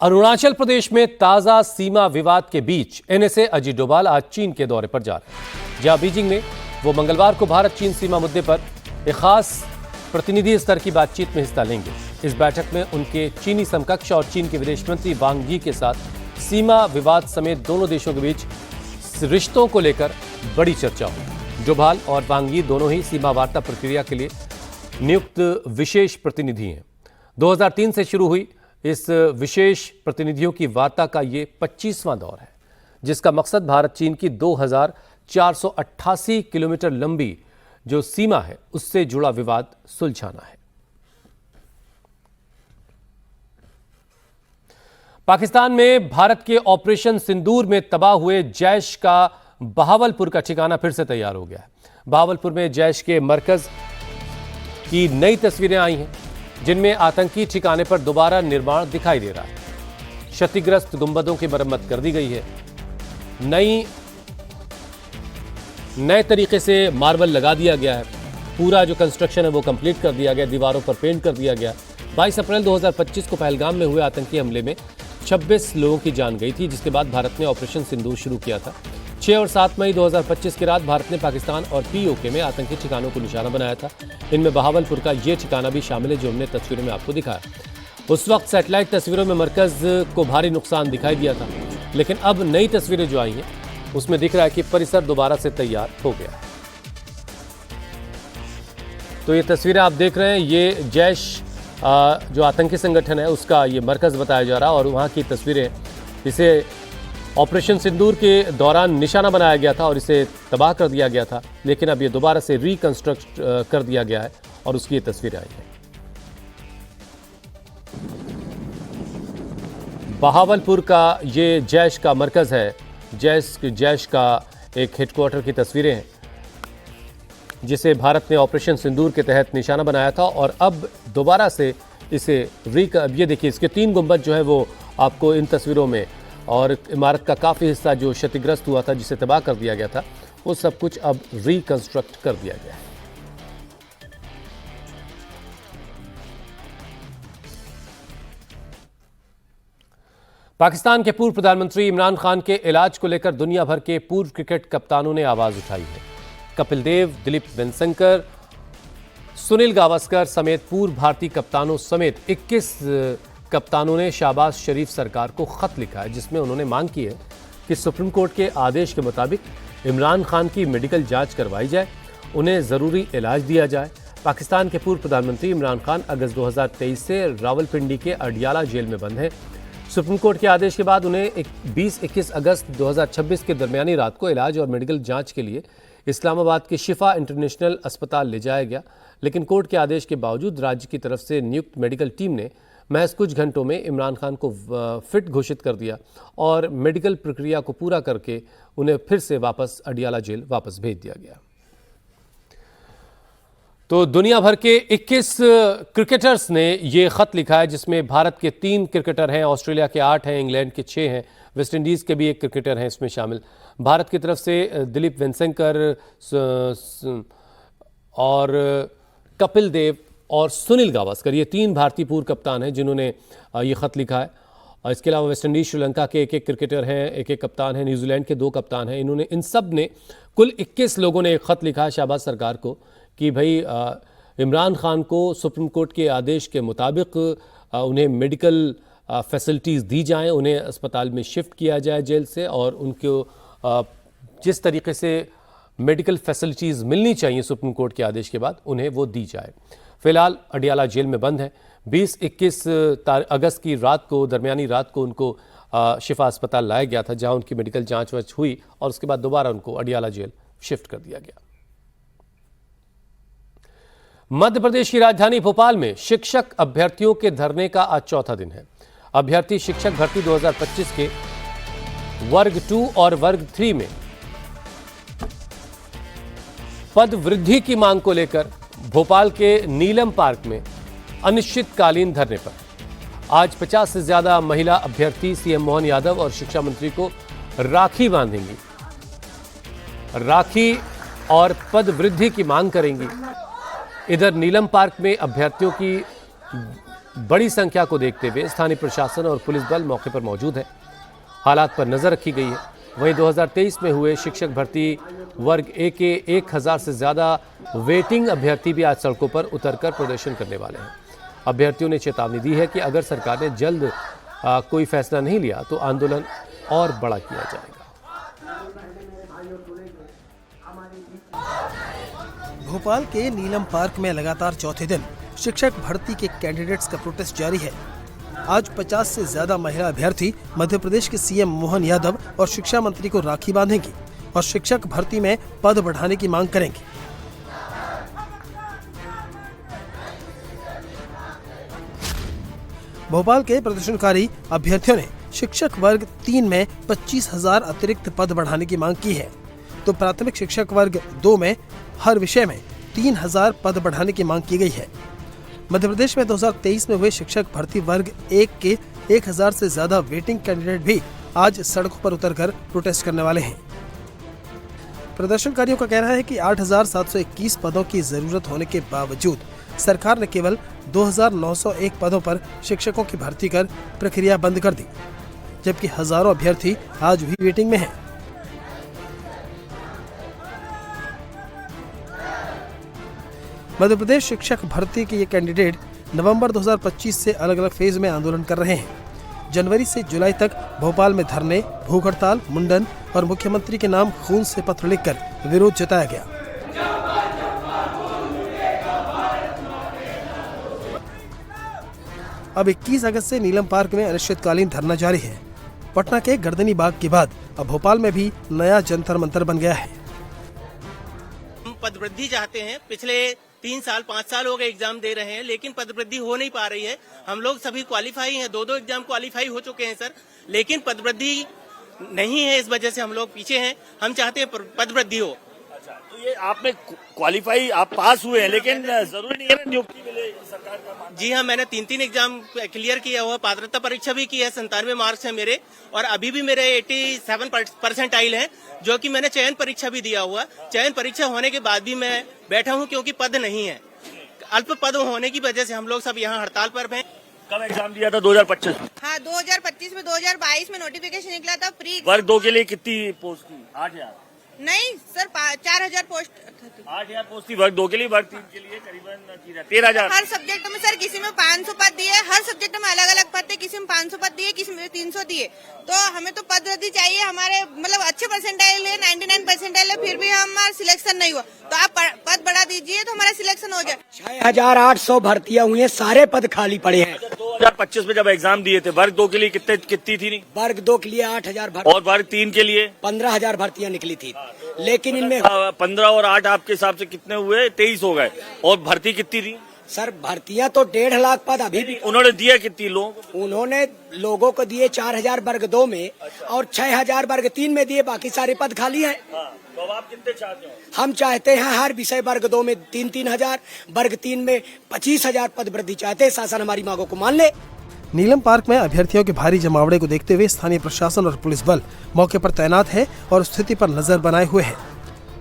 अरुणाचल प्रदेश में ताजा सीमा विवाद के बीच एनएसए अजीत डोभाल आज चीन के दौरे पर जा रहे हैं, जहां बीजिंग में वो मंगलवार को भारत चीन सीमा मुद्दे पर एक खास प्रतिनिधि स्तर की बातचीत में हिस्सा लेंगे। इस बैठक में उनके चीनी समकक्ष और चीन के विदेश मंत्री वांग यी के साथ सीमा विवाद समेत दोनों देशों के बीच रिश्तों को लेकर बड़ी चर्चा हुई। डोभाल और वांग यी दोनों ही सीमा वार्ता प्रक्रिया के लिए नियुक्त विशेष प्रतिनिधि हैं। 2003 से शुरू हुई इस विशेष प्रतिनिधियों की वार्ता का ये 25वां दौर है, जिसका मकसद भारत चीन की 2488 किलोमीटर लंबी जो सीमा है उससे जुड़ा विवाद सुलझाना है। पाकिस्तान में भारत के ऑपरेशन सिंदूर में तबाह हुए जैश का बहावलपुर का ठिकाना फिर से तैयार हो गया है। बहावलपुर में जैश के मरकज की नई तस्वीरें आई हैं, जिनमें आतंकी ठिकाने पर दोबारा निर्माण दिखाई दे रहा है। क्षतिग्रस्त गुंबदों की मरम्मत कर दी गई है, नए तरीके से मार्बल लगा दिया गया है, पूरा जो कंस्ट्रक्शन है वो कंप्लीट कर दिया गया, दीवारों पर पेंट कर दिया गया। 22 अप्रैल 2025 को पहलगाम में हुए आतंकी हमले में 26 लोगों की जान गई थी, जिसके बाद भारत ने ऑपरेशन सिंदूर शुरू किया था। 6 और 7 मई 2025 की रात भारत ने पाकिस्तान और पीओके में आतंकी ठिकानों को निशाना बनाया था। इनमें बहावलपुर का ये ठिकाना भी शामिल है, जो हमने तस्वीरों में आपको दिखाया। उस वक्त सैटेलाइट तस्वीरों में मरकज को भारी नुकसान दिखाई दिया था, लेकिन अब नई तस्वीरें जो आई हैं उसमें दिख रहा है कि परिसर दोबारा से तैयार हो गया है। तो ये तस्वीरें आप देख रहे हैं, ये जैश जो आतंकी संगठन है उसका ये मरकज बताया जा रहा है, और वहाँ की तस्वीरें, इसे ऑपरेशन सिंदूर के दौरान निशाना बनाया गया था और इसे तबाह कर दिया गया था, लेकिन अब ये दोबारा से रिकंस्ट्रक्ट कर दिया गया है और उसकी ये तस्वीरें आई हैं। बहावलपुर का ये जैश का मरकज है, जैश का एक हेडक्वार्टर की तस्वीरें हैं, जिसे भारत ने ऑपरेशन सिंदूर के तहत निशाना बनाया था, और अब दोबारा से इसे अब ये देखिए, इसके 3 गुंबद जो है वो आपको इन तस्वीरों में, और इमारत का काफ़ी हिस्सा जो क्षतिग्रस्त हुआ था, जिसे तबाह कर दिया गया था, वो सब कुछ अब रिकंस्ट्रक्ट कर दिया गया है। पाकिस्तान के पूर्व प्रधानमंत्री इमरान खान के इलाज को लेकर दुनिया भर के पूर्व क्रिकेट कप्तानों ने आवाज उठाई है। कपिल देव, दिलीप वेंगसरकर, सुनील गावस्कर समेत पूर्व भारतीय कप्तानों समेत 21 कप्तानों ने शहबाज शरीफ सरकार को खत लिखा है, जिसमें उन्होंने मांग की है कि सुप्रीम कोर्ट के आदेश के मुताबिक इमरान खान की मेडिकल जांच करवाई जाए, उन्हें ज़रूरी इलाज दिया जाए। पाकिस्तान के पूर्व प्रधानमंत्री इमरान खान अगस्त 2023 से रावलपिंडी के अडियाला जेल में बंद हैं। सुप्रीम कोर्ट के आदेश के बाद उन्हें 20-21 अगस्त 2026 के दरमियानी रात को इलाज और मेडिकल जांच के लिए इस्लामाबाद के शिफा इंटरनेशनल अस्पताल ले जाया गया, लेकिन कोर्ट के आदेश के बावजूद राज्य की तरफ से नियुक्त मेडिकल टीम ने महज कुछ घंटों में इमरान खान को फिट घोषित कर दिया और मेडिकल प्रक्रिया को पूरा करके उन्हें फिर से वापस अडियाला जेल वापस भेज दिया गया। तो दुनिया भर के 21 क्रिकेटर्स ने ये खत लिखा है, जिसमें भारत के 3 क्रिकेटर हैं, ऑस्ट्रेलिया के 8 हैं, इंग्लैंड के 6 हैं, वेस्ट इंडीज़ के भी 1 क्रिकेटर हैं इसमें शामिल। भारत की तरफ से दिलीप वेंगसरकर और कपिल देव और सुनील गावस्कर, ये 3 भारतीय पूर्व कप्तान हैं जिन्होंने ये खत लिखा है। और इसके अलावा वेस्ट इंडीज़, श्रीलंका के 1-1 क्रिकेटर हैं, 1-1 कप्तान हैं, न्यूजीलैंड के 2 कप्तान हैं। इन सब ने, कुल 21 लोगों ने एक खत लिखा है शहबाज सरकार को कि भाई इमरान खान को सुप्रीम कोर्ट के आदेश के मुताबिक उन्हें मेडिकल फैसिलिटीज़ दी जाएं, उन्हें अस्पताल में शिफ्ट किया जाए जेल से, और उनको जिस तरीके से मेडिकल फैसिलिटीज़ मिलनी चाहिए सुप्रीम कोर्ट के आदेश के बाद, उन्हें वो दी जाए। फिलहाल अडियाला जेल में बंद है। 20-21 अगस्त की रात को, दरमियानी रात को उनको शिफा अस्पताल लाया गया था, जहां उनकी मेडिकल जांच हुई, और उसके बाद दोबारा उनको अडियाला जेल शिफ्ट कर दिया गया। मध्य प्रदेश की राजधानी भोपाल में शिक्षक अभ्यर्थियों के धरने का आज चौथा दिन है। अभ्यर्थी शिक्षक भर्ती 2025 के वर्ग 2 और वर्ग 3 में पद वृद्धि की मांग को लेकर भोपाल के नीलम पार्क में अनिश्चितकालीन धरने पर आज 50 से ज्यादा महिला अभ्यर्थी सीएम मोहन यादव और शिक्षा मंत्री को राखी बांधेंगी, राखी और पद वृद्धि की मांग करेंगी। इधर नीलम पार्क में अभ्यर्थियों की बड़ी संख्या को देखते हुए स्थानीय प्रशासन और पुलिस बल मौके पर मौजूद है। हालात पर नजर रखी गई है। वहीं 2023 में हुए शिक्षक भर्ती वर्ग ए के 1000 से ज्यादा वेटिंग अभ्यर्थी भी आज सड़कों पर उतरकर प्रदर्शन करने वाले हैं। अभ्यर्थियों ने चेतावनी दी है कि अगर सरकार ने जल्द कोई फैसला नहीं लिया तो आंदोलन और बड़ा किया जाएगा। भोपाल के नीलम पार्क में लगातार चौथे दिन शिक्षक भर्ती के कैंडिडेट्स का प्रोटेस्ट जारी है। आज 50 से ज्यादा महिला अभ्यर्थी मध्य प्रदेश के सीएम मोहन यादव और शिक्षा मंत्री को राखी बांधेंगी और शिक्षक भर्ती में पद बढ़ाने की मांग करेंगी। भोपाल के प्रदर्शनकारी अभ्यर्थियों ने शिक्षक वर्ग 3 में 25,000 अतिरिक्त पद बढ़ाने की मांग की है, तो प्राथमिक शिक्षक वर्ग 2 में हर विषय में 3,000 पद बढ़ाने की मांग की गई है। मध्य प्रदेश में 2023 में हुए शिक्षक भर्ती वर्ग 1 के 1000 से ज्यादा वेटिंग कैंडिडेट भी आज सड़कों पर उतरकर प्रोटेस्ट करने वाले हैं। प्रदर्शनकारियों का कहना है कि 8,721 पदों की जरूरत होने के बावजूद सरकार ने केवल 2,901 पदों पर शिक्षकों की भर्ती कर प्रक्रिया बंद कर दी, जबकि हजारों अभ्यर्थी आज भी वेटिंग में हैं। मध्य प्रदेश शिक्षक भर्ती के ये कैंडिडेट नवंबर 2025 से अलग अलग फेज में आंदोलन कर रहे हैं। जनवरी से जुलाई तक भोपाल में धरने, भूख हड़ताल, मुंडन और मुख्यमंत्री के नाम खून से पत्र लिखकर विरोध जताया गया। अब 21 अगस्त से नीलम पार्क में अनिश्चितकालीन धरना जारी है। पटना के गर्दनी बाग के बाद अब भोपाल में भी नया जंतर मंतर बन गया है। हम पदवृद्धि चाहते हैं। पिछले 3 साल 5 साल हो गए एग्जाम दे रहे हैं, लेकिन पदवृद्धि हो नहीं पा रही है। हम लोग सभी क्वालिफाई हैं, 2 एग्जाम क्वालिफाई हो चुके हैं सर, लेकिन पदवृद्धि नहीं है। इस वजह से हम लोग पीछे हैं। हम चाहते हैं पदवृद्धि हो। अच्छा, तो ये आप में क्वालिफाई आप पास हुए हैं, लेकिन जरूरी नहीं है ना नियुक्ति मिले सरकार का? जी हाँ, मैंने 3 एग्जाम क्लियर किया हुआ, पात्रता परीक्षा भी की है, 97 मार्क्स है मेरे, और अभी भी मेरे 87% है, जो कि मैंने चयन परीक्षा भी दिया हुआ। चयन परीक्षा होने के बाद भी मैं बैठा हूँ क्योंकि पद नहीं है। अल्प पद होने की वजह से हम लोग सब यहाँ हड़ताल पर हैं। कब एग्जाम दिया था? 2025 में? हाँ, 2025 में 2022 में नोटिफिकेशन निकला था प्री। वर्ग 2 के लिए कितनी पोस्ट थी? 8,000? नहीं सर, 4,000 पोस्ट थी। 8,000 पोस्ट थी वर्ग 2 के लिए। वर्ग 3 के लिए करीबन 13,000। हर सब्जेक्ट में सर किसी में 500 पद दिए, हर सब्जेक्ट में अलग अलग पद थे, किसी में 500 पद दिए, किसी में 300 दिए। तो हमें तो पदवृद्धि चाहिए। हमारे मतलब अच्छे परसेंटाइल है, 99 परसेंटाइल है, फिर भी हमारा सिलेक्शन नहीं हुआ। तो आप पद बढ़ा दीजिए तो हमारा सिलेक्शन हो जाए। 6,800 भर्तियां हुई हैं, सारे पद खाली पड़े हैं। 2025 में जब एग्जाम दिए थे वर्ग 2 के लिए कितनी थी? वर्ग 2 के लिए 8,000 और वर्ग 3 के लिए 15,000 भर्तियां निकली थी। लेकिन इनमें 15 और 8 आपके हिसाब से कितने हुए? 23 हो गए। और भर्ती कितनी थी? सर भर्तियां तो 1.5 लाख पद अभी भी। उन्होंने दिया कितनी लोग? उन्होंने लोगों को दिए 4,000 वर्ग 2 में और 6,000 वर्ग 3 में दिए, बाकी सारे पद खाली हैं। तो अब आप कितने चाहते हो? हम चाहते हैं हर विषय वर्ग 2 में 3,000, वर्ग 3 में 25,000 पद वृद्धि चाहते हैं। शासन हमारी मांगों को मान ले। नीलम पार्क में अभ्यर्थियों के भारी जमावड़े को देखते हुए स्थानीय प्रशासन और पुलिस बल मौके पर तैनात है और स्थिति पर नजर बनाए हुए है।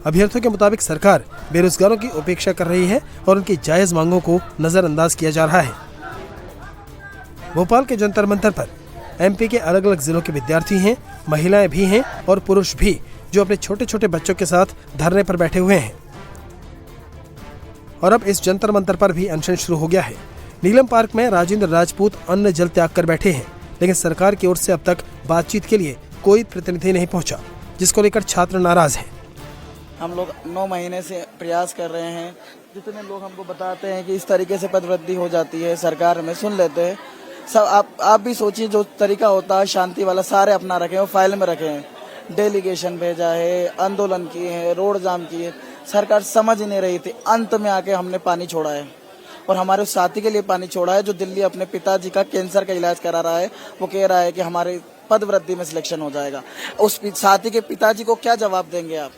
अभ्यर्थियों के मुताबिक सरकार बेरोजगारों की उपेक्षा कर रही है और उनकी जायज मांगों को नजरअंदाज किया जा रहा है। भोपाल के जंतर मंतर पर एमपी के अलग अलग जिलों के विद्यार्थी हैं, महिलाएं भी हैं और पुरुष भी, जो अपने छोटे छोटे बच्चों के साथ धरने पर बैठे हुए हैं। और अब इस जंतर मंतर पर भी अनशन शुरू हो गया है। नीलम पार्क में राजेंद्र राजपूत अन्न जल त्याग कर बैठे हैं, लेकिन सरकार की ओर से अब तक बातचीत के लिए कोई प्रतिनिधि नहीं पहुंचा, जिसको लेकर छात्र नाराज हैं। हम लोग 9 महीने से प्रयास कर रहे हैं। जितने लोग हमको बताते हैं कि इस तरीके से पदवृद्धि हो जाती है, सरकार में सुन लेते हैं। सब आप भी सोचिए, जो तरीका होता है शांति वाला सारे अपना रखे हैं, फाइल में रखे हैं। डेलीगेशन भेजा है, आंदोलन किए हैं, रोड जाम किए, सरकार समझ ही नहीं रही थी। अंत में आके हमने पानी छोड़ा है, और हमारे उस साथी के लिए पानी छोड़ा है जो दिल्ली अपने पिताजी का कैंसर का इलाज करा रहा है। वो कह रहा है कि हमारे पदवृद्धि में सिलेक्शन हो जाएगा। उस साथी के पिताजी को क्या जवाब देंगे आप?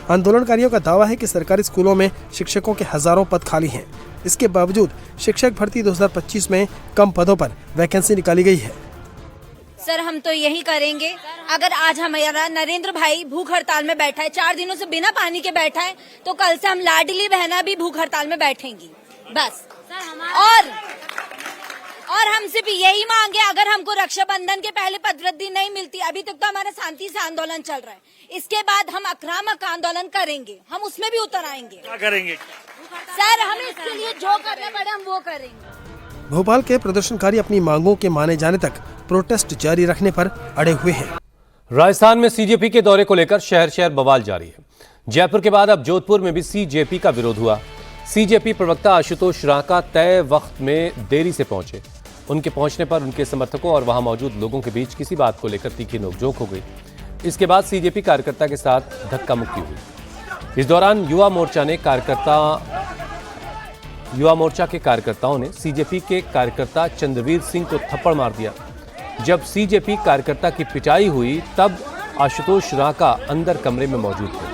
आंदोलनकारियों का दावा है कि सरकारी स्कूलों में शिक्षकों के हजारों पद खाली हैं। इसके बावजूद शिक्षक भर्ती 2025 में कम पदों पर वैकेंसी निकाली गई है। सर हम तो यही करेंगे, अगर आज हमारा नरेंद्र भाई भूख हड़ताल में बैठा है, 4 दिनों से बिना पानी के बैठा है, तो कल से हम लाडली बहना भी भूख हड़ताल में बैठेंगी बस। और और हमसे भी यही मांगे, अगर हमको रक्षाबंधन के पहले पदवृद्धि नहीं मिलती, अभी तक तो हमारा शांति से आंदोलन चल रहा है, इसके बाद हम आक्रामक आंदोलन करेंगे, हम उसमें भी उतर आएंगे। क्या करेंगे सर, हम इसके लिए जो करना पड़े हम वो करेंगे। भोपाल के प्रदर्शनकारी अपनी मांगों के माने जाने तक प्रोटेस्ट जारी रखने पर अड़े हुए हैं। राजस्थान में सीजेपी के दौरे को लेकर शहर शहर बवाल जारी है। जयपुर के बाद अब जोधपुर में भी सीजेपी का विरोध हुआ। सीजेपी प्रवक्ता आशुतोष रांका तय वक्त में देरी से पहुंचे। उनके पहुंचने पर उनके समर्थकों और वहां मौजूद लोगों के बीच किसी बात को लेकर तीखी नोकझोंक हो गई। इसके बाद सीजेपी कार्यकर्ता के साथ धक्का मुक्की हुई। इस दौरान युवा मोर्चा के कार्यकर्ताओं ने सीजेपी के कार्यकर्ता चंद्रवीर सिंह को थप्पड़ मार दिया। जब सीजेपी कार्यकर्ता की पिटाई हुई तब आशुतोष रांका अंदर कमरे में मौजूद थे।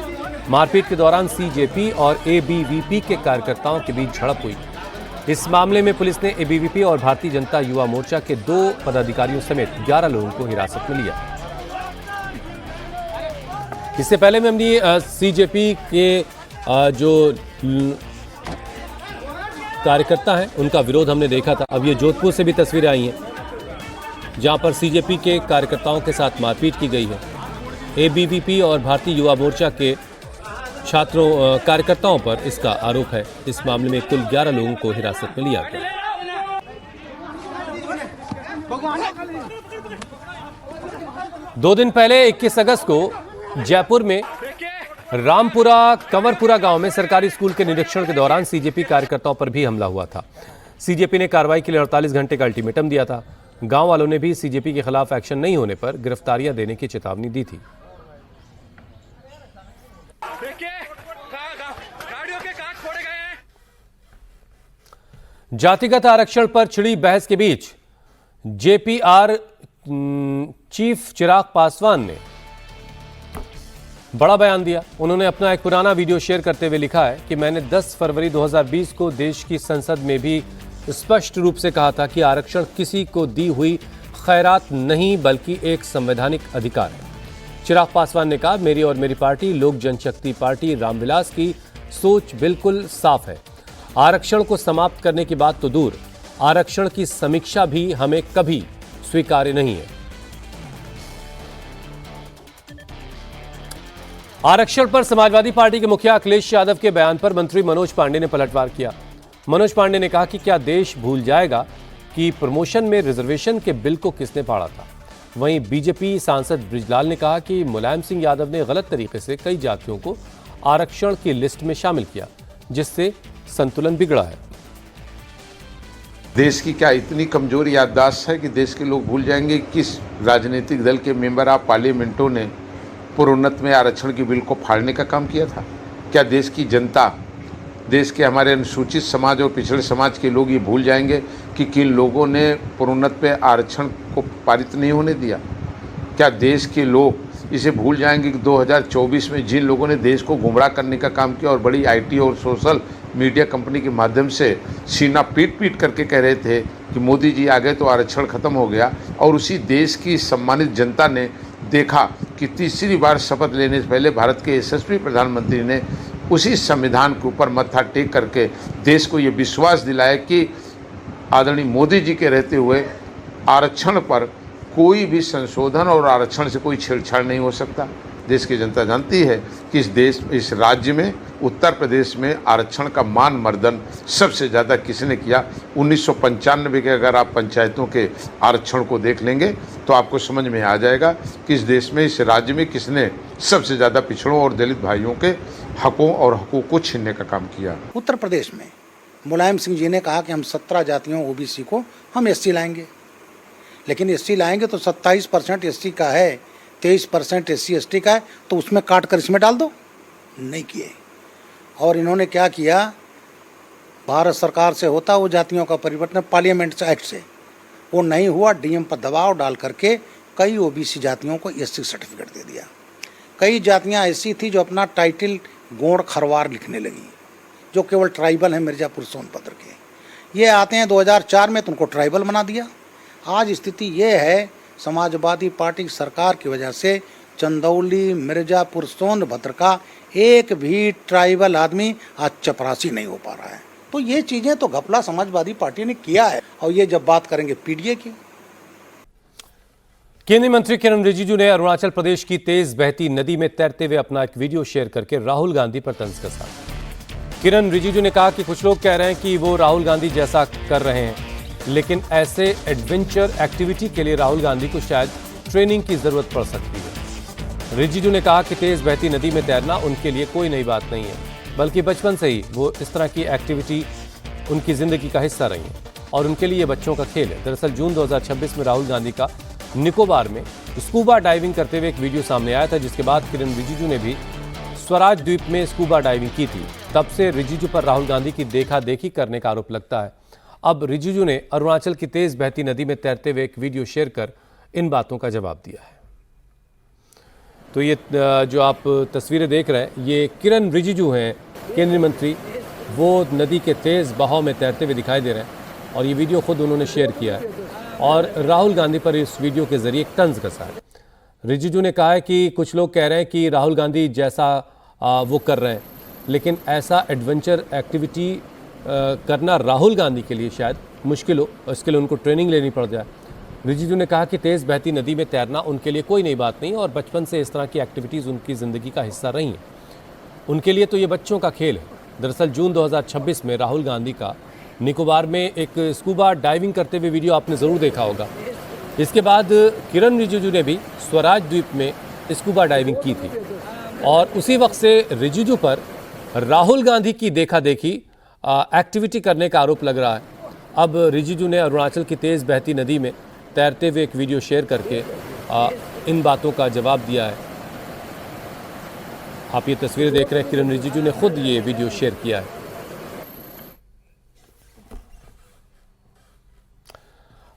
मारपीट के दौरान सीजेपी और एबीवीपी के कार्यकर्ताओं के बीच झड़प हुई। इस मामले में पुलिस ने एबीवीपी और भारतीय जनता युवा मोर्चा के 2 पदाधिकारियों समेत 11 लोगों को हिरासत में लिया। इससे पहले में हमने सीजेपी के जो कार्यकर्ता हैं उनका विरोध हमने देखा था। अब ये जोधपुर से भी तस्वीरें आई हैं जहां पर सीजेपी के कार्यकर्ताओं के साथ मारपीट की गई है। एबीवीपी और भारतीय युवा मोर्चा के कार्यकर्ताओं पर इसका आरोप है। इस मामले में कुल 11 लोगों को हिरासत में लिया गया। दो दिन पहले 21 अगस्त को जयपुर में रामपुरा कंवरपुरा गांव में सरकारी स्कूल के निरीक्षण के दौरान सीजेपी कार्यकर्ताओं पर भी हमला हुआ था। सीजेपी ने कार्रवाई के लिए 48 घंटे का अल्टीमेटम दिया था। गांव वालों ने भी सीजेपी के खिलाफ एक्शन नहीं होने पर गिरफ्तारियां देने की चेतावनी दी थी। जातिगत आरक्षण पर छिड़ी बहस के बीच जेपीआर चीफ चिराग पासवान ने बड़ा बयान दिया। उन्होंने अपना एक पुराना वीडियो शेयर करते हुए लिखा है कि मैंने 10 फरवरी 2020 को देश की संसद में भी स्पष्ट रूप से कहा था कि आरक्षण किसी को दी हुई खैरात नहीं बल्कि एक संवैधानिक अधिकार है। चिराग पासवान ने कहा, मेरी और मेरी पार्टी लोक जनशक्ति पार्टी रामविलास की सोच बिल्कुल साफ है। आरक्षण को समाप्त करने की बात तो दूर, आरक्षण की समीक्षा भी हमें कभी स्वीकार्य नहीं है। आरक्षण पर समाजवादी पार्टी के मुखिया अखिलेश यादव के बयान पर मंत्री मनोज पांडे ने पलटवार किया। मनोज पांडे ने कहा कि क्या देश भूल जाएगा कि प्रमोशन में रिजर्वेशन के बिल को किसने फाड़ा था। वहीं बीजेपी सांसद बृजलाल ने कहा कि मुलायम सिंह यादव ने गलत तरीके से कई जातियों को आरक्षण की लिस्ट में शामिल किया, जिससे संतुलन बिगड़ा है। देश की क्या इतनी कमजोर याददाश्त है कि देश के लोग भूल जाएंगे किस राजनीतिक दल के मेंबर ऑफ पार्लियामेंटों ने प्रोन्नत में आरक्षण के बिल को फाड़ने का काम किया था। क्या देश की जनता, देश के हमारे अनुसूचित समाज और पिछड़े समाज के लोग ये भूल जाएंगे कि किन लोगों ने प्रोन्नत पे आरक्षण को पारित नहीं होने दिया? क्या देश के लोग इसे भूल जाएंगे कि 2024 में जिन लोगों ने देश को गुमराह करने का काम किया और बड़ी आईटी और सोशल मीडिया कंपनी के माध्यम से सीना पीट पीट करके कह रहे थे कि मोदी जी आ गए तो आरक्षण खत्म हो गया, और उसी देश की सम्मानित जनता ने देखा कि तीसरी बार शपथ लेने से पहले भारत के यशस्वी प्रधानमंत्री ने उसी संविधान के ऊपर मत्था टेक करके देश को ये विश्वास दिलाया कि आदरणीय मोदी जी के रहते हुए आरक्षण पर कोई भी संशोधन और आरक्षण से कोई छेड़छाड़ नहीं हो सकता। देश की जनता जानती है कि इस राज्य में, उत्तर प्रदेश में आरक्षण का मान मर्दन सबसे ज़्यादा किसने किया। 1995 के अगर आप पंचायतों के आरक्षण को देख लेंगे तो आपको समझ में आ जाएगा कि इस देश में, इस राज्य में किसने सबसे ज़्यादा पिछड़ों और दलित भाइयों के हकों और हकूक़ को छीनने का काम किया। उत्तर प्रदेश में मुलायम सिंह जी ने कहा कि हम 17 जातियों ओबीसी को हम एससी लाएंगे, लेकिन एससी लाएंगे तो 27% एससी का है, 23% एससी एसटी का है, तो उसमें काट कर इसमें डाल दो। नहीं किए। और इन्होंने क्या किया, भारत सरकार से होता वो जातियों का परिवर्तन पार्लियामेंट एक्ट से, वो नहीं हुआ। डीएम पर दबाव डाल करके कई ओबीसी जातियों को एससी सर्टिफिकेट दे दिया। कई जातियां ऐसी थी जो अपना टाइटल गोंड खरवार लिखने लगी, जो केवल ट्राइबल हैं मिर्जापुर सोनभद्र के। ये आते हैं 2004 में तो उनको ट्राइबल बना दिया। आज स्थिति ये है, समाजवादी पार्टी सरकार की वजह से चंदौली, मिर्जापुर, सोनभद्र का एक भी ट्राइबल आदमी आज चपरासी नहीं हो पा रहा है। तो ये चीजें तो घपला समाजवादी पार्टी ने किया है। और ये जब बात करेंगे पीडीए की, केंद्रीय मंत्री किरण रिजिजू ने अरुणाचल प्रदेश की तेज बहती नदी में तैरते हुए अपना एक वीडियो शेयर करके राहुल गांधी पर तंज कसा। किरण रिजिजू ने कहा कि कुछ लोग कह रहे हैं कि वो राहुल गांधी जैसा कर रहे हैं, लेकिन ऐसे एडवेंचर एक्टिविटी के लिए राहुल गांधी को शायद ट्रेनिंग की जरूरत पड़ सकती है। रिजिजू ने कहा कि तेज बहती नदी में तैरना उनके लिए कोई नई बात नहीं है, बल्कि बचपन से ही वो इस तरह की एक्टिविटी उनकी जिंदगी का हिस्सा रही है और उनके लिए बच्चों का खेल है। दरअसल जून 2026 में राहुल गांधी का निकोबार में स्कूबा डाइविंग करते हुए एक वीडियो सामने आया था, जिसके बाद किरण रिजिजू ने भी स्वराज द्वीप में स्कूबा डाइविंग की थी। तब से रिजिजू पर राहुल गांधी की देखा देखी करने का आरोप लगता है। अब रिजिजू ने अरुणाचल की तेज बहती नदी में तैरते हुए एक वीडियो शेयर कर इन बातों का जवाब दिया है। तो ये जो आप तस्वीरें देख रहे हैं, ये किरण रिजिजू हैं, केंद्रीय मंत्री। वो नदी के तेज बहाव में तैरते हुए दिखाई दे रहे हैं और ये वीडियो खुद उन्होंने शेयर किया है और राहुल गांधी पर इस वीडियो के जरिए तंज कसा है। रिजिजू ने कहा है कि कुछ लोग कह रहे हैं कि राहुल गांधी जैसा वो कर रहे हैं, लेकिन ऐसा एडवेंचर एक्टिविटी करना राहुल गांधी के लिए शायद मुश्किल हो, इसके लिए उनको ट्रेनिंग लेनी पड़ जाए। रिजिजू ने कहा कि तेज़ बहती नदी में तैरना उनके लिए कोई नई बात नहीं और बचपन से इस तरह की एक्टिविटीज़ उनकी ज़िंदगी का हिस्सा रही हैं। उनके लिए तो ये बच्चों का खेल है। दरअसल जून 2026 में राहुल गांधी का निकोबार में एक स्कूबा डाइविंग करते हुए वीडियो आपने ज़रूर देखा होगा। इसके बाद किरण रिजिजू ने भी स्वराज द्वीप में स्कूबा डाइविंग की थी और उसी वक्त से रिजिजू पर राहुल गांधी की देखा देखी एक्टिविटी करने का आरोप लग रहा है। अब रिजिजू ने अरुणाचल की तेज़ बहती नदी में तैरते हुए एक वीडियो शेयर करके इन बातों का जवाब दिया है। आप ये तस्वीरें देख रहे हैं, किरण रिजिजू ने खुद ये वीडियो शेयर किया है।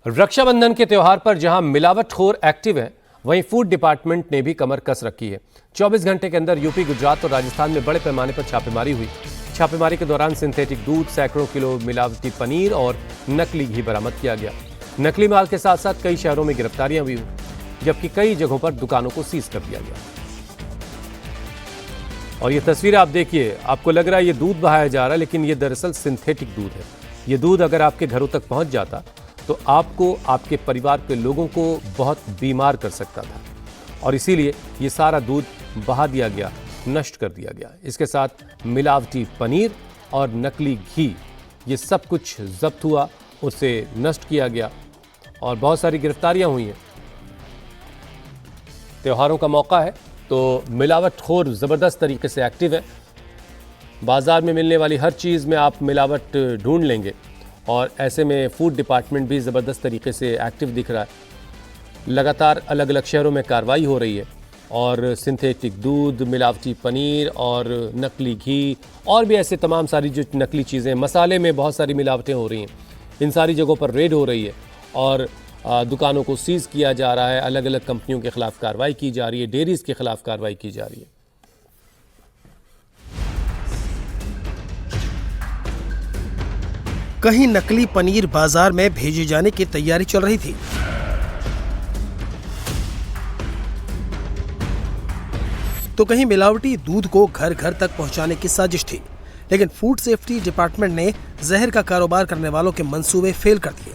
रक्षाबंधन के त्यौहार पर जहां मिलावटखोर एक्टिव है, वहीं फूड डिपार्टमेंट ने भी कमर कस रखी है। 24 घंटे के अंदर यूपी, गुजरात और राजस्थान में बड़े पैमाने पर छापेमारी हुई। छापेमारी के दौरान सिंथेटिक दूध, सैकड़ों किलो मिलावटी पनीर और नकली घी बरामद किया गया। नकली माल के साथ साथ कई शहरों में गिरफ्तारियां भी हुई, जबकि कई जगहों पर दुकानों को सीज कर दिया गया। और ये तस्वीर आप देखिए, आपको लग रहा है ये दूध बहाया जा रहा है, लेकिन ये दरअसल सिंथेटिक दूध है। ये दूध अगर आपके घरों तक पहुंच जाता तो आपको, आपके परिवार के लोगों को बहुत बीमार कर सकता था और इसीलिए ये सारा दूध बहा दिया गया, नष्ट कर दिया गया। इसके साथ मिलावटी पनीर और नकली घी, ये सब कुछ जब्त हुआ, उसे नष्ट किया गया और बहुत सारी गिरफ्तारियां हुई हैं। त्योहारों का मौका है तो मिलावटखोर ज़बरदस्त तरीके से एक्टिव है। बाज़ार में मिलने वाली हर चीज़ में आप मिलावट ढूंढ लेंगे और ऐसे में फूड डिपार्टमेंट भी ज़बरदस्त तरीके से एक्टिव दिख रहा है। लगातार अलग अलग शहरों में कार्रवाई हो रही है और सिंथेटिक दूध, मिलावटी पनीर और नकली घी और भी ऐसे तमाम सारी जो नकली चीज़ें, मसाले में बहुत सारी मिलावटें हो रही हैं, इन सारी जगहों पर रेड हो रही है और दुकानों को सीज किया जा रहा है। अलग अलग कंपनियों के खिलाफ कार्रवाई की जा रही है, डेयरीज के खिलाफ कार्रवाई की जा रही है। कहीं नकली पनीर बाजार में भेजे जाने की तैयारी चल रही थी, तो कहीं मिलावटी दूध को घर घर तक पहुंचाने की साजिश थी। लेकिन फूड सेफ्टी डिपार्टमेंट ने जहर का कारोबार करने वालों के मंसूबे फेल कर दिए।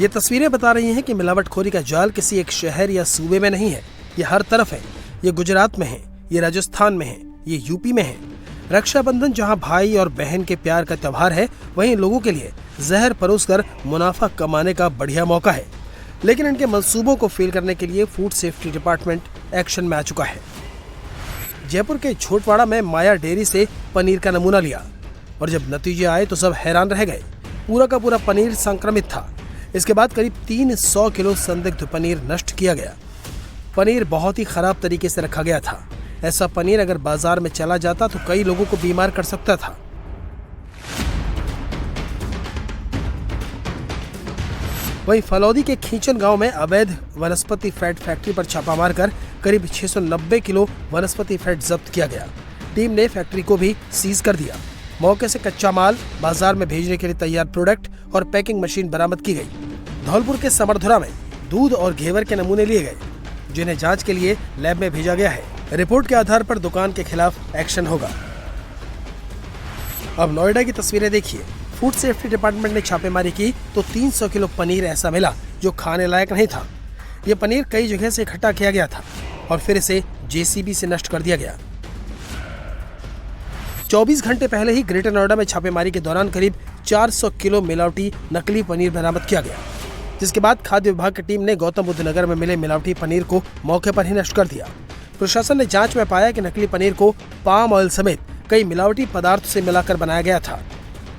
ये तस्वीरें बता रही हैं कि मिलावटखोरी का जाल किसी एक शहर या सूबे में नहीं है, ये हर तरफ है। ये गुजरात में है, ये राजस्थान में है, ये यूपी में है। रक्षाबंधन जहां भाई और बहन के प्यार का त्योहार है, वहीं लोगों के लिए जहर परोसकर मुनाफा कमाने का बढ़िया मौका है। लेकिन इनके मंसूबों को फेल करने के लिए फूड सेफ्टी डिपार्टमेंट एक्शन में आ चुका है। जयपुर के छोटवाड़ा में माया डेयरी से पनीर का नमूना लिया और जब नतीजे आए तो सब हैरान रह गए। पूरा का पूरा पनीर संक्रमित था। इसके बाद करीब 300 किलो संदिग्ध पनीर नष्ट किया गया। पनीर बहुत ही खराब तरीके से रखा गया था। ऐसा पनीर अगर बाजार में चला जाता तो कई लोगों को बीमार कर सकता था। वहीं फलौदी के खींचन गांव में अवैध वनस्पति फैट फैक्ट्री पर छापा मारकर करीब 690 किलो वनस्पति फैट जब्त किया गया। टीम ने फैक्ट्री को भी सीज कर दिया। मौके से कच्चा माल, बाजार में भेजने के लिए तैयार प्रोडक्ट और पैकिंग मशीन बरामद की गई। धौलपुर के समरधुरा में दूध और घेवर के नमूने लिए गए। जिन्हें जांच के लिए लैब में भेजा गया है। रिपोर्ट के आधार पर दुकान के खिलाफ एक्शन होगा। अब नोएडा की तस्वीरें देखिए। फूड सेफ्टी डिपार्टमेंट ने छापेमारी की तो 300 किलो पनीर ऐसा मिला जो खाने लायक नहीं था। ये पनीर कई जगह से इकट्ठा किया गया था और फिर इसे जेसीबी से नष्ट कर दिया गया। 24 घंटे पहले ही ग्रेटर नोएडा में छापेमारी के दौरान करीब 400 किलो मिलावटी नकली पनीर बरामद किया गया, जिसके बाद खाद्य विभाग की टीम ने गौतम बुद्ध नगर में मिले मिलावटी पनीर को मौके पर ही नष्ट कर दिया। प्रशासन ने जांच में पाया कि नकली पनीर को पाम ऑयल समेत कई मिलावटी पदार्थ से मिलाकर बनाया गया था।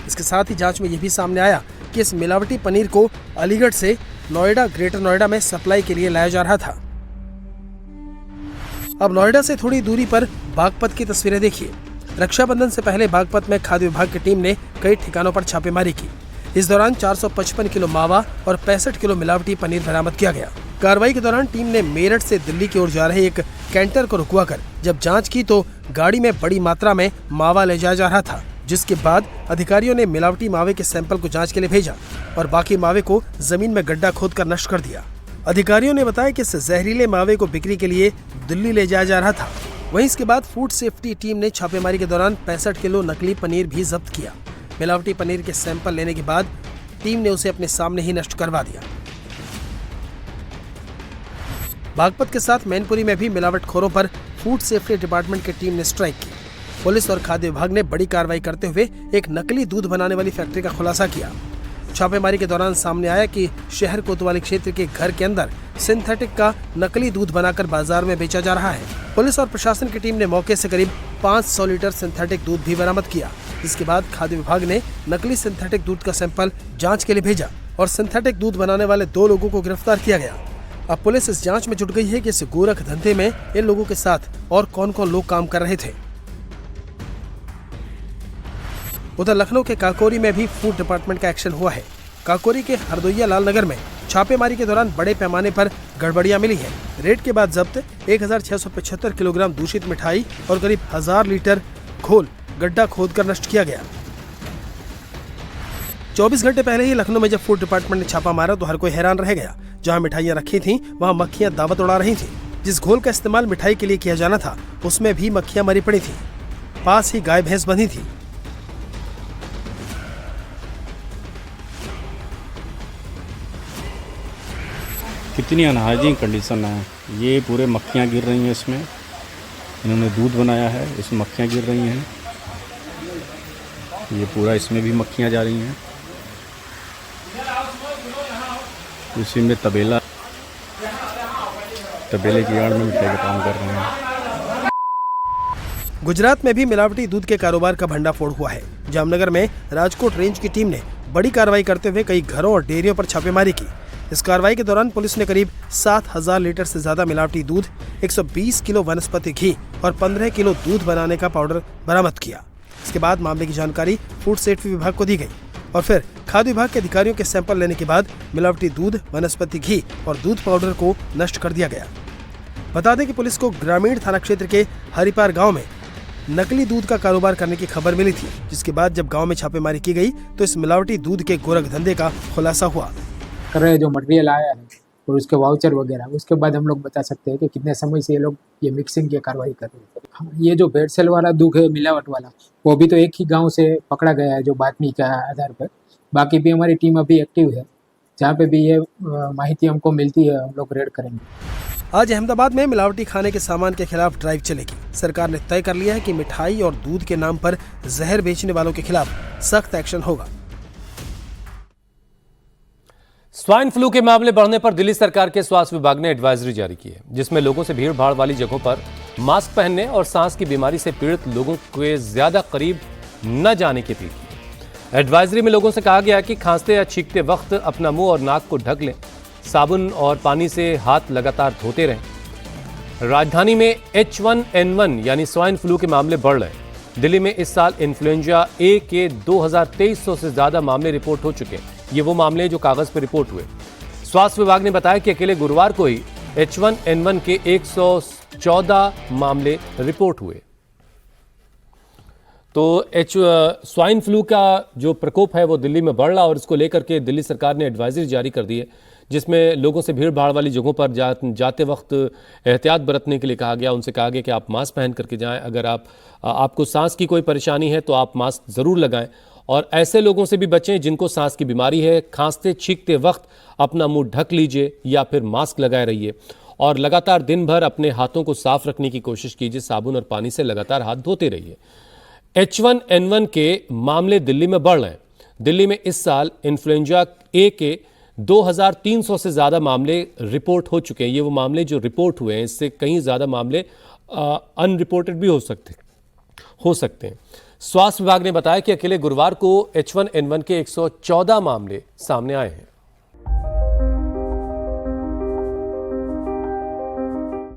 इसके साथ ही जांच में यह भी सामने आया कि इस मिलावटी पनीर को अलीगढ़ से नोएडा ग्रेटर नोएडा में सप्लाई के लिए लाया जा रहा था। अब नोएडा से थोड़ी दूरी पर बागपत की तस्वीरें देखिए। रक्षाबंधन से पहले बागपत में खाद्य विभाग की टीम ने कई ठिकानों पर छापेमारी की। इस दौरान 455 किलो मावा और 65 किलो मिलावटी पनीर बरामद किया गया। कार्रवाई के दौरान टीम ने मेरठ से दिल्ली की ओर जा रहे एक कैंटर को रुकवाकर जब जांच की तो गाड़ी में बड़ी मात्रा में मावा ले जाया जा रहा था, जिसके बाद अधिकारियों ने मिलावटी मावे के सैंपल को जांच के लिए भेजा और बाकी मावे को जमीन में गड्ढा खोदकर नष्ट कर दिया। अधिकारियों ने बताया कि इस जहरीले मावे को बिक्री के लिए दिल्ली ले जाया जा रहा था। वहीं इसके बाद फूड सेफ्टी टीम ने छापेमारी के दौरान 65 किलो नकली पनीर भी जब्त किया। मिलावटी पनीर के सैंपल लेने के बाद टीम ने उसे अपने सामने ही नष्ट करवा दिया। बागपत के साथ मैनपुरी में भी मिलावटखोरों पर फूड सेफ्टी डिपार्टमेंट की टीम ने स्ट्राइक की। पुलिस और खाद्य विभाग ने बड़ी कार्रवाई करते हुए एक नकली दूध बनाने वाली फैक्ट्री का खुलासा किया। छापेमारी के दौरान सामने आया कि शहर कोतवाली क्षेत्र के घर के अंदर सिंथेटिक का नकली दूध बनाकर बाजार में बेचा जा रहा है। पुलिस और प्रशासन की टीम ने मौके से करीब 500 लीटर सिंथेटिक दूध भी बरामद किया। इसके बाद खाद्य विभाग ने नकली सिंथेटिक दूध का सैंपल जांच के लिए भेजा और सिंथेटिक दूध बनाने वाले 2 लोगों को गिरफ्तार किया गया। अब पुलिस इस जांच में जुट गई है कि इस गोरख धंधे में इन लोगों के साथ और कौन कौन लोग काम कर रहे थे। उधर लखनऊ के काकोरी में भी फूड डिपार्टमेंट का एक्शन हुआ है। काकोरी के हरदोइया लाल नगर में छापेमारी के दौरान बड़े पैमाने पर गड़बड़ियां मिली है। रेड के बाद जब्त 1675 किलोग्राम दूषित मिठाई और करीब 1000 लीटर घोल गड्ढा खोदकर नष्ट किया गया। 24 घंटे पहले ही लखनऊ में जब फूड डिपार्टमेंट ने छापा मारा तो हर कोई हैरान रह गया। जहां मिठाइयां रखी थीं, वहां मक्खियां दावत उड़ा रही थीं। जिस घोल का इस्तेमाल मिठाई के लिए किया जाना था, उसमें भी मक्खियां मरी पड़ी थीं। पास ही गाय भैंस बंधी थी। कितनी अनहाइजीन कंडीशन है। ये पूरे मक्खियाँ गिर रही हैं इसमें। इन्होंने दूध बनाया है, इसमें मक्खियाँ गिर रही हैं। ये पूरा इसमें भी मक्खियाँ जा रही हैं। इसी में तबेले की आड़ में मिठाई का काम कर रहे हैं। गुजरात में भी मिलावटी दूध के कारोबार का भंडाफोड़ हुआ है। जामनगर में राजकोट रेंज की टीम ने बड़ी कार्रवाई करते हुए कई घरों और डेयरियों पर छापेमारी की। इस कार्रवाई के दौरान पुलिस ने करीब 7000 लीटर से ज्यादा मिलावटी दूध, 120 किलो वनस्पति घी और 15 किलो दूध बनाने का पाउडर बरामद किया। इसके बाद मामले की जानकारी फूड सेफ्टी विभाग को दी गई और फिर खाद्य विभाग के अधिकारियों के सैंपल लेने के बाद मिलावटी दूध, वनस्पति घी और दूध पाउडर को नष्ट कर दिया गया। बता दें कि पुलिस को ग्रामीण थाना क्षेत्र के हरिपार गाँव में नकली दूध का कारोबार करने की खबर मिली थी, जिसके बाद जब गाँव में छापेमारी की गई तो इस मिलावटी दूध के गोरख धंधे का खुलासा हुआ। कर रहे जो मटेरियल आया है और उसके वाउचर वगैरह, उसके बाद हम लोग बता सकते हैं कि कितने समय से ये लोग ये मिक्सिंग की कार्रवाई कर रहे थे। हाँ, ये जो भेड़सेल वाला दूध है मिलावट वाला, वो भी तो एक ही गांव से पकड़ा गया है जो बातमी के आधार पर। बाकी भी हमारी टीम अभी एक्टिव है, जहाँ पे भी ये माहिती हमको मिलती है हम लोग रेड करेंगे। आज अहमदाबाद में मिलावटी खाने के सामान के खिलाफ ड्राइव चलेगी। सरकार ने तय कर लिया है कि मिठाई और दूध के नाम पर जहर बेचने वालों के खिलाफ सख्त एक्शन होगा। स्वाइन फ्लू के मामले बढ़ने पर दिल्ली सरकार के स्वास्थ्य विभाग ने एडवाइजरी जारी की है, जिसमें लोगों से भीड़ भाड़ वाली जगहों पर मास्क पहनने और सांस की बीमारी से पीड़ित लोगों के ज्यादा करीब न जाने की अपील की। एडवाइजरी में लोगों से कहा गया कि खांसते या छींकते वक्त अपना मुंह और नाक को ढक लें, साबुन और पानी से हाथ लगातार धोते रहें। राजधानी में H1N1 यानी स्वाइन फ्लू के मामले बढ़ रहे हैं। दिल्ली में इस साल इन्फ्लुएंजा ए के 2300 से ज्यादा मामले रिपोर्ट हो चुके हैं। ये वो मामले जो कागज पर रिपोर्ट हुए। स्वास्थ्य विभाग ने बताया कि अकेले गुरुवार को ही H1N1 के 114 मामले रिपोर्ट हुए। तो स्वाइन फ्लू का जो प्रकोप है वो दिल्ली में बढ़ रहा और इसको लेकर के दिल्ली सरकार ने एडवाइजरी जारी कर दी है, जिसमें लोगों से भीड़ भाड़ वाली जगहों पर जाते वक्त एहतियात बरतने के लिए कहा गया। उनसे कहा गया कि आप मास्क पहन करके जाएं, अगर आपको सांस की कोई परेशानी है तो आप मास्क ज़रूर लगाएं और ऐसे लोगों से भी बचें जिनको सांस की बीमारी है। खांसते छींकते वक्त अपना मुंह ढक लीजिए या फिर मास्क लगाए रहिए और लगातार दिन भर अपने हाथों को साफ रखने की कोशिश कीजिए। साबुन और पानी से लगातार हाथ धोते रहिए। H1N1 के मामले दिल्ली में बढ़ रहे हैं। दिल्ली में इस साल इन्फ्लुएंजा ए के 2300 से ज़्यादा मामले रिपोर्ट हो चुके हैं। ये वो मामले जो रिपोर्ट हुए हैं, इससे कहीं ज़्यादा मामले अनरिपोर्टेड भी हो सकते हैं। स्वास्थ्य विभाग ने बताया कि अकेले गुरुवार को H1N1 के 114 मामले सामने आए हैं।